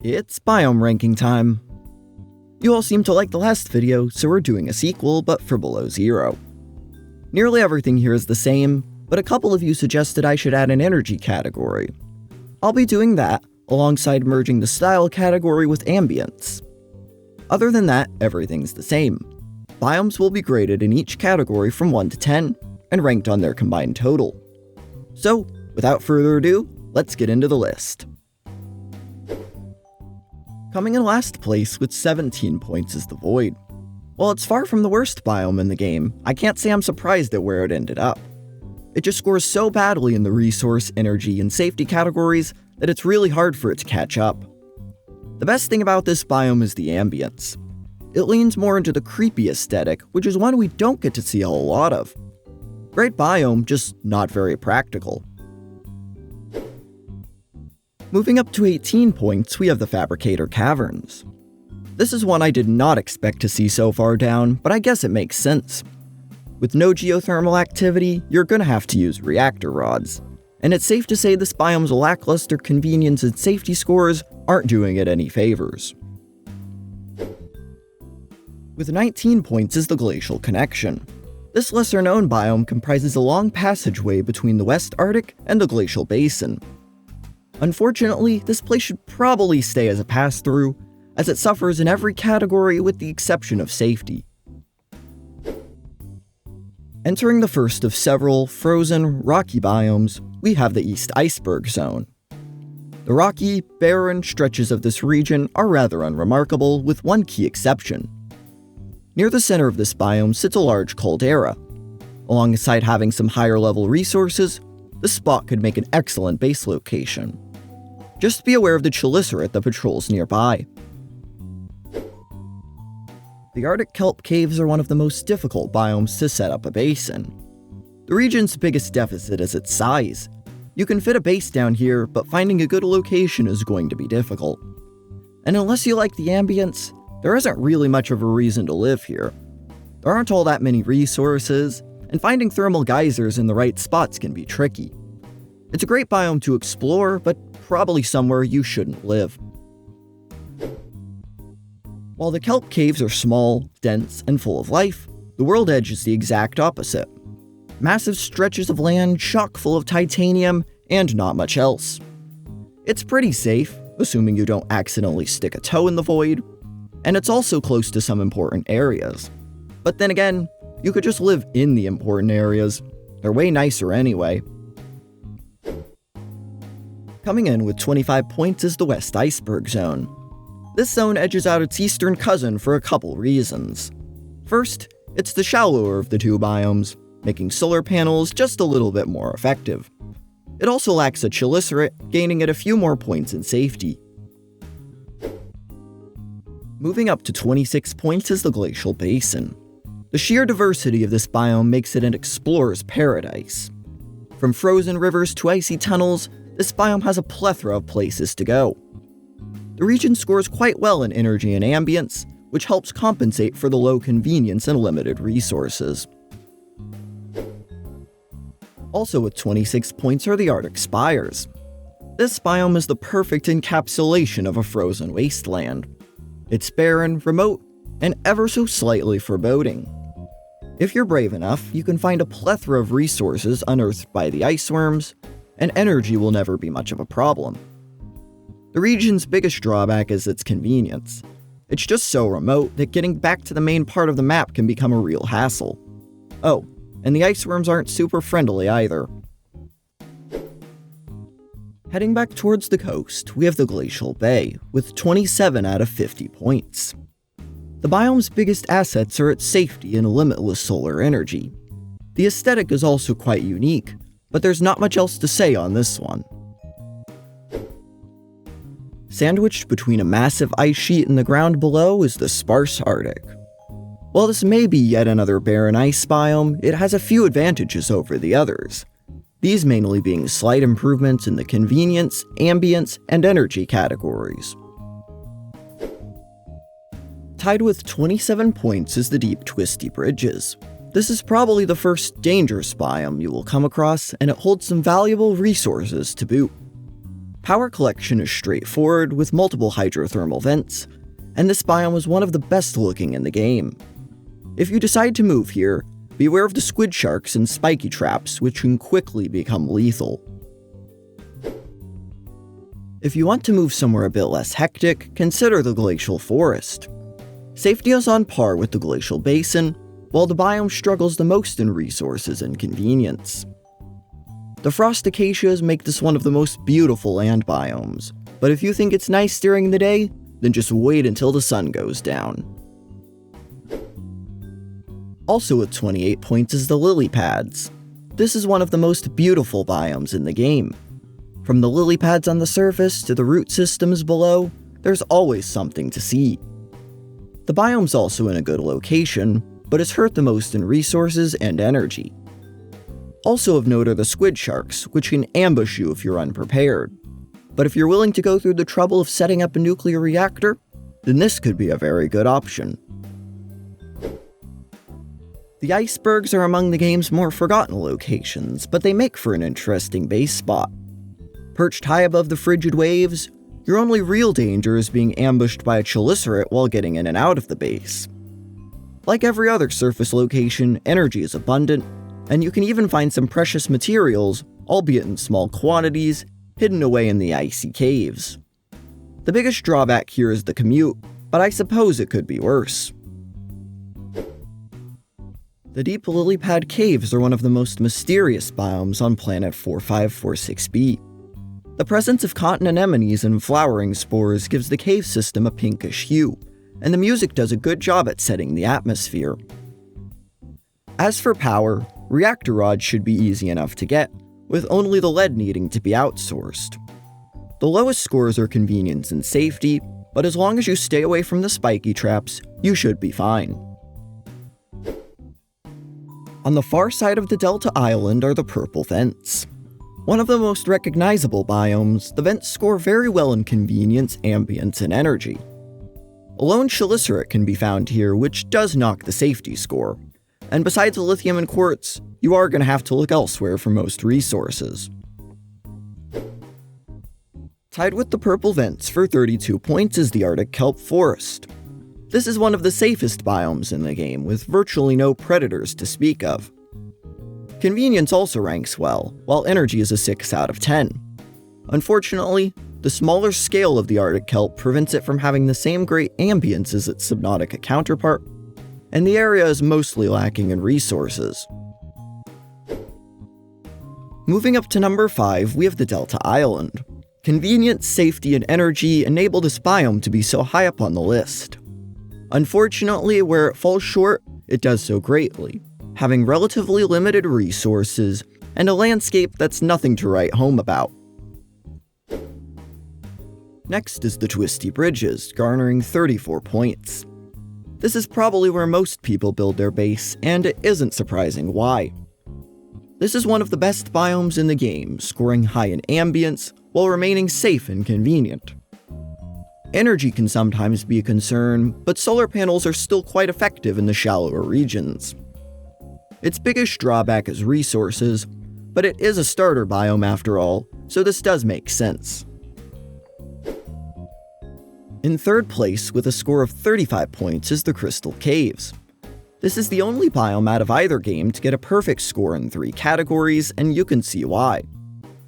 It's biome ranking time. You all seem to like the last video, so we're doing a sequel, but for below 0. Nearly everything here is the same, but a couple of you suggested I should add an energy category. I'll be doing that, alongside merging the style category with ambience. Other than that, everything's the same. Biomes will be graded in each category from 1 to 10, and ranked on their combined total. So, without further ado, let's get into the list. Coming in last place with 17 points is the Void. While it's far from the worst biome in the game, I can't say I'm surprised at where it ended up. It just scores so badly in the resource, energy, and safety categories that it's really hard for it to catch up. The best thing about this biome is the ambience. It leans more into the creepy aesthetic, which is one we don't get to see a whole lot of. Great biome, just not very practical. Moving up to 18 points, we have the Fabricator Caverns. This is one I did not expect to see so far down, but I guess it makes sense. With no geothermal activity, you're gonna have to use reactor rods, and it's safe to say this biome's lackluster convenience and safety scores aren't doing it any favors. With 19 points is the Glacial Connection. This lesser-known biome comprises a long passageway between the West Arctic and the Glacial Basin. Unfortunately, this place should probably stay as a pass-through, as it suffers in every category with the exception of safety. Entering the first of several frozen, rocky biomes, we have the East Iceberg Zone. The rocky, barren stretches of this region are rather unremarkable, with one key exception. Near the center of this biome sits a large caldera. Alongside having some higher-level resources, the spot could make an excellent base location. Just be aware of the chelicerae that patrols nearby. The Arctic kelp caves are one of the most difficult biomes to set up a base in. The region's biggest deficit is its size. You can fit a base down here, but finding a good location is going to be difficult. And unless you like the ambience, there isn't really much of a reason to live here. There aren't all that many resources, and finding thermal geysers in the right spots can be tricky. It's a great biome to explore, but probably somewhere you shouldn't live. While the kelp caves are small, dense, and full of life, the world edge is the exact opposite. Massive stretches of land chock full of titanium, and not much else. It's pretty safe, assuming you don't accidentally stick a toe in the void, and it's also close to some important areas. But then again, you could just live in the important areas. They're way nicer anyway. Coming in with 25 points is the West Iceberg Zone. This zone edges out its eastern cousin for a couple reasons. First, it's the shallower of the two biomes, making solar panels just a little bit more effective. It also lacks a chelicerae, gaining it a few more points in safety. Moving up to 26 points is the Glacial Basin. The sheer diversity of this biome makes it an explorer's paradise. From frozen rivers to icy tunnels, this biome has a plethora of places to go. The region scores quite well in energy and ambience, which helps compensate for the low convenience and limited resources. Also with 26 points are the Arctic Spires. This biome is the perfect encapsulation of a frozen wasteland. It's barren, remote, and ever so slightly foreboding. If you're brave enough, you can find a plethora of resources unearthed by the iceworms, and energy will never be much of a problem. The region's biggest drawback is its convenience. It's just so remote that getting back to the main part of the map can become a real hassle. Oh, and the iceworms aren't super friendly either. Heading back towards the coast, we have the Glacial Bay, with 27 out of 50 points. The biome's biggest assets are its safety and limitless solar energy. The aesthetic is also quite unique, but there's not much else to say on this one. Sandwiched between a massive ice sheet and the ground below is the Sparse Artic. While this may be yet another barren ice biome, it has a few advantages over the others. These mainly being slight improvements in the convenience, ambience, and energy categories. Tied with 27 points is the deep Twisty Bridges. This is probably the first dangerous biome you will come across, and it holds some valuable resources to boot. Power collection is straightforward with multiple hydrothermal vents, and this biome is one of the best looking in the game. If you decide to move here, beware of the squid sharks and spiky traps, which can quickly become lethal. If you want to move somewhere a bit less hectic, consider the Glacial Forest. Safety is on par with the Glacial Basin, while the biome struggles the most in resources and convenience. The frost acacias make this one of the most beautiful land biomes, but if you think it's nice during the day, then just wait until the sun goes down. Also at 28 points is the Lilypads. This is one of the most beautiful biomes in the game. From the lilypads on the surface to the root systems below, there's always something to see. The biome's also in a good location, but is hurt the most in resources and energy. Also of note are the squid sharks, which can ambush you if you're unprepared. But if you're willing to go through the trouble of setting up a nuclear reactor, then this could be a very good option. The icebergs are among the game's more forgotten locations, but they make for an interesting base spot. Perched high above the frigid waves, your only real danger is being ambushed by a chelicerate while getting in and out of the base. Like every other surface location, energy is abundant, and you can even find some precious materials, albeit in small quantities, hidden away in the icy caves. The biggest drawback here is the commute, but I suppose it could be worse. The deep Lilypad caves are one of the most mysterious biomes on planet 4546b. The presence of cotton anemones and flowering spores gives the cave system a pinkish hue, and the music does a good job at setting the atmosphere. As for power, reactor rods should be easy enough to get, with only the lead needing to be outsourced. The lowest scores are convenience and safety, but as long as you stay away from the spiky traps, you should be fine. On the far side of the Delta Island are the purple vents. One of the most recognizable biomes, the vents score very well in convenience, ambience, and energy. A lone chelicerate can be found here, which does knock the safety score. And besides lithium and quartz, you are going to have to look elsewhere for most resources. Tied with the purple vents for 32 points is the Arctic Kelp Forest. This is one of the safest biomes in the game, with virtually no predators to speak of. Convenience also ranks well, while energy is a 6 out of 10. Unfortunately, the smaller scale of the Arctic kelp prevents it from having the same great ambience as its Subnautica counterpart, and the area is mostly lacking in resources. Moving up to number 5, we have the Delta Island. Convenience, safety, and energy enable this biome to be so high up on the list. Unfortunately, where it falls short, it does so greatly, having relatively limited resources and a landscape that's nothing to write home about. Next is the Twisty Bridges, garnering 34 points. This is probably where most people build their base, and it isn't surprising why. This is one of the best biomes in the game, scoring high in ambience while remaining safe and convenient. Energy can sometimes be a concern, but solar panels are still quite effective in the shallower regions. Its biggest drawback is resources, but it is a starter biome after all, so this does make sense. In third place, with a score of 35 points, is the Crystal Caves. This is the only biome out of either game to get a perfect score in 3 categories, and you can see why.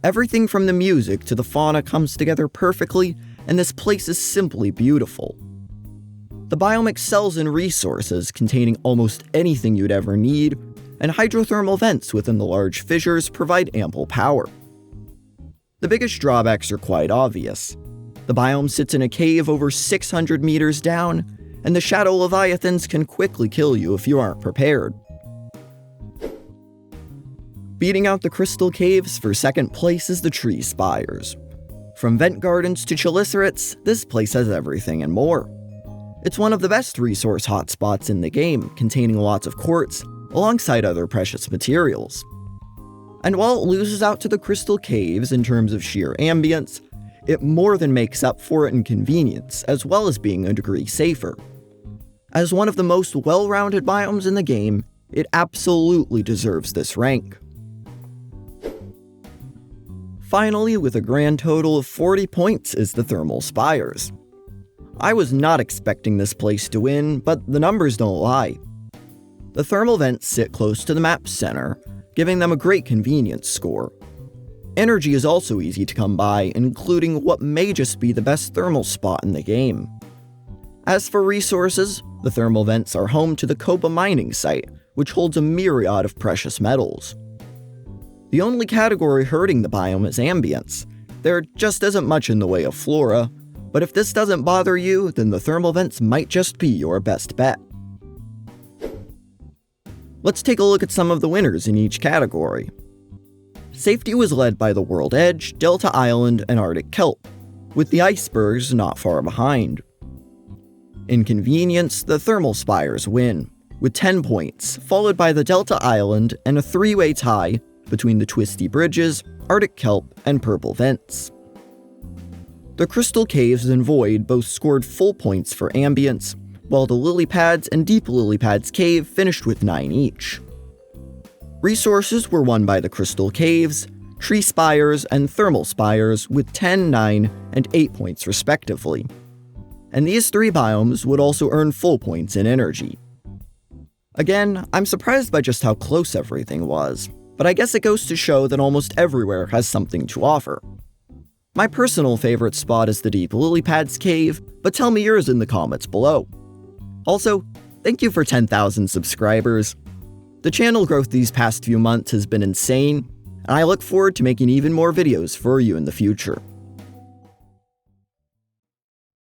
Everything from the music to the fauna comes together perfectly, and this place is simply beautiful. The biome excels in resources, containing almost anything you'd ever need, and hydrothermal vents within the large fissures provide ample power. The biggest drawbacks are quite obvious. The biome sits in a cave over 600 meters down, and the shadow leviathans can quickly kill you if you aren't prepared. Beating out the Crystal Caves for second place is the Tree Spires. From vent gardens to chelicerates, this place has everything and more. It's one of the best resource hotspots in the game, containing lots of quartz, alongside other precious materials. And while it loses out to the Crystal Caves in terms of sheer ambience, it more than makes up for it in convenience, as well as being a degree safer. As one of the most well-rounded biomes in the game, it absolutely deserves this rank. Finally, with a grand total of 40 points, is the Thermal Spires. I was not expecting this place to win, but the numbers don't lie. The thermal vents sit close to the map's center, giving them a great convenience score. Energy is also easy to come by, including what may just be the best thermal spot in the game. As for resources, the thermal vents are home to the Copa mining site, which holds a myriad of precious metals. The only category hurting the biome is ambience. There just isn't much in the way of flora, but if this doesn't bother you, then the thermal vents might just be your best bet. Let's take a look at some of the winners in each category. Safety was led by the World Edge, Delta Island, and Arctic Kelp, with the Icebergs not far behind. In convenience, the Thermal Spires win, with 10 points, followed by the Delta Island and a three-way tie between the Twisty Bridges, Arctic Kelp, and Purple Vents. The Crystal Caves and Void both scored full points for ambience, while the Lilypads and Deep Lilypads Cave finished with 9 each. Resources were won by the Crystal Caves, Tree Spires, and Thermal Spires with 10, 9, and 8 points respectively. And these 3 biomes would also earn full points in energy. Again, I'm surprised by just how close everything was, but I guess it goes to show that almost everywhere has something to offer. My personal favorite spot is the Deep Lilypads Cave, but tell me yours in the comments below. Also, thank you for 10,000 subscribers. The channel growth these past few months has been insane, and I look forward to making even more videos for you in the future.